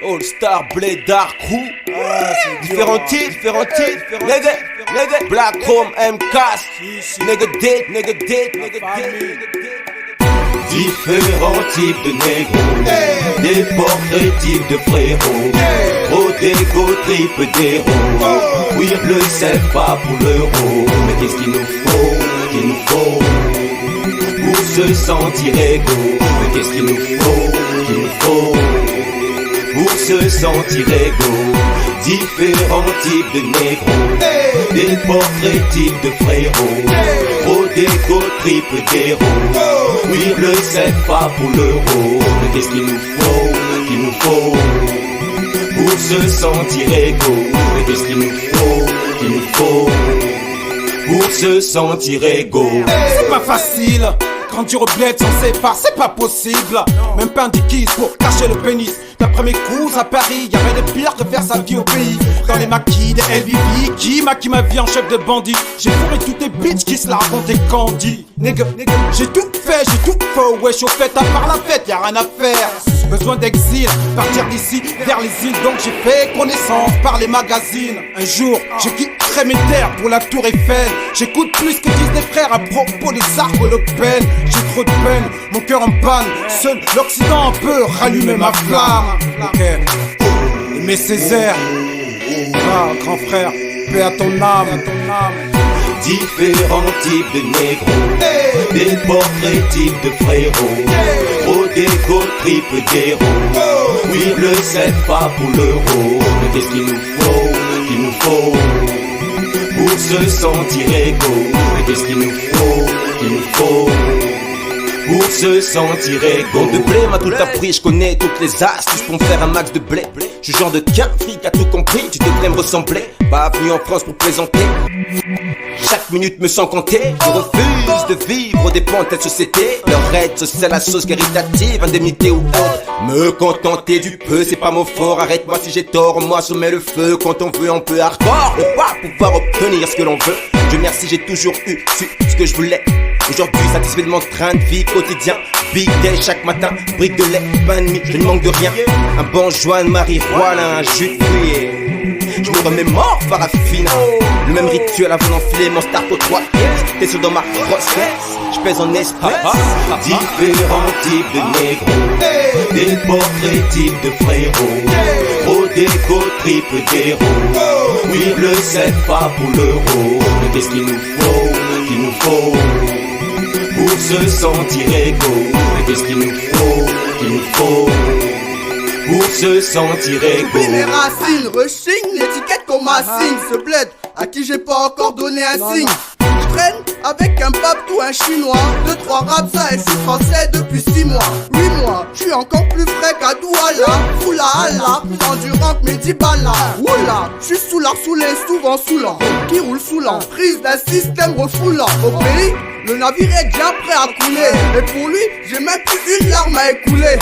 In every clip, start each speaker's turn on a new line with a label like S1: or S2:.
S1: All Star Blédard Crew. Différents types. Nigga, Black Chrome, M-Cast. Nigga dit.
S2: Différents types de négros, des portraits types de frérots, trop d'égo, triple d'héros. Oui, le c'est pas pour l'euro, mais qu'est-ce qu'il nous faut, pour se sentir égaux. Mais qu'est-ce qu'il nous faut, pour se sentir égaux. Différents types de négros, des portraits types de frérots, trop d'égo, triple d'héros. Oui, le c'est pas pour l'euro, mais qu'est-ce qu'il nous faut, pour se sentir égaux. Mais qu'est-ce qu'il nous faut, pour se sentir égaux.
S3: C'est pas facile, grandir au bled sans sépare, c'est pas possible. Même pas un liquide pour cacher le pénis. D'après mes cousins à Paris, y'a rien de pire que faire sa vie au pays. Dans les maquis des LVP, qui maquille ma vie en chef de bandit. J'ai fourré toutes les bitches qui se la racontaient Candy. Nigga, j'ai tout fait, ouais, je suis au fait, à part la fête, y'a rien à faire. Besoin d'exil, partir d'ici vers les îles, donc j'ai fait connaissance par les magazines. Un jour, j'ai quitté mes terres pour la tour Eiffel. J'écoute plus que disent les frères à propos des arcs Le Pen. J'ai trop de peine, mon cœur en panne. Seul l'Occident peut rallumer ma flamme. Ok, Aimé Césaire, grand frère, paix à ton âme.
S2: Différents types de négros, des portraits types de frérots, trop d'égo, triple d'héros. Oui, le c'est pas pour l'euro, mais qu'est-ce qu'il nous faut, pour se sentir égaux. Mais qu'est-ce qu'il nous faut, pour se sentir égaux.
S1: De blé m'a tout appris, je connais toutes les astuces pour me faire un max de blé. Je suis genre de qu'un fric a tout compris, tu devrais me ressembler. Pas venu en France pour plaisanter. Chaque minute me sent compter. Je refuse de vivre aux dépens de cette société. Leur aide sociale, la sauce caritative, indemnité ou autre. Me contenter du peu, c'est pas mon fort. Arrête-moi si j'ai tort, moi je mets le feu. Quand on veut hardcore, on va pouvoir obtenir ce que l'on veut. Dieu merci, j'ai toujours su ce que je voulais. Aujourd'hui, satisfait de mon train de vie quotidien. Big day chaque matin, brique de lait, pain de mie, je ne manque de rien. Un bon joint de marijuana, un jus de fruits. Je me remémore Farafina. Le même rituel avant d'enfiler mon start au 3 pièces. T'es sûr dans ma grossesse, je pèse en espèces.
S2: Différents types de négros, des portraits types de frérots, trop d'égo, triple d'héros. Oui, le c'est pas pour l'euro, mais qu'est-ce qu'il nous faut, pour se sentir égaux. Mais qu'est-ce qu'il nous faut, pour se sentir égaux.
S4: Mes racines, rechigne, l'étiquette qu'on m'assigne. Ce bled à qui j'ai pas encore donné un signe. Je traîne avec un pape ou un chinois. 2-3 raps ça et je suis français depuis 6 mois. 8 mois, je suis encore plus frais qu'à Douala. Oula Allah, plus endurant que mes 10 balles. Oula, je suis soulard, saoulé, souvent saoulant. Qui roule saoulant, prise d'un système refoulant. Au pays, le navire est déjà prêt à couler. Et pour lui, j'ai même plus une larme à écouler.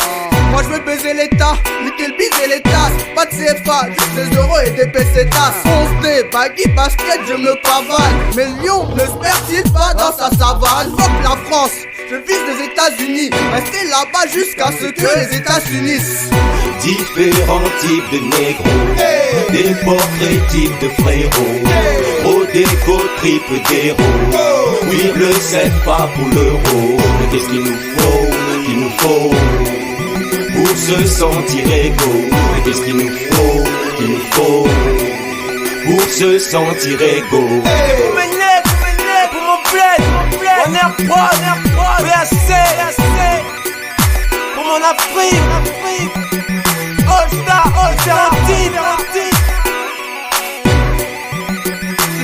S4: Moi je veux baiser l'état, niquer le bise et les tasses. Pas de CFA, juste des euros et des pesetas. 11D, baggy, basket, je me pavane. Mais Lyon ne se perd-il pas dans sa savane? Fuck la France, je vise les États-Unis. Rester là-bas jusqu'à ce que les États s'unissent.
S2: Différents types de négros, des portraits types de frérots, trop d'égo, triple d'héros. Oui, le c'est pas pour l'euro, mais qu'est-ce qu'il nous faut, pour se sentir égaux. Mais qu'est-ce qu'il nous faut, pour se sentir égaux.
S1: Pour mes nègres, pour mon bled, on est prod, BAC, pour mon Afrique, All Star,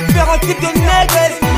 S1: différents types de nègres.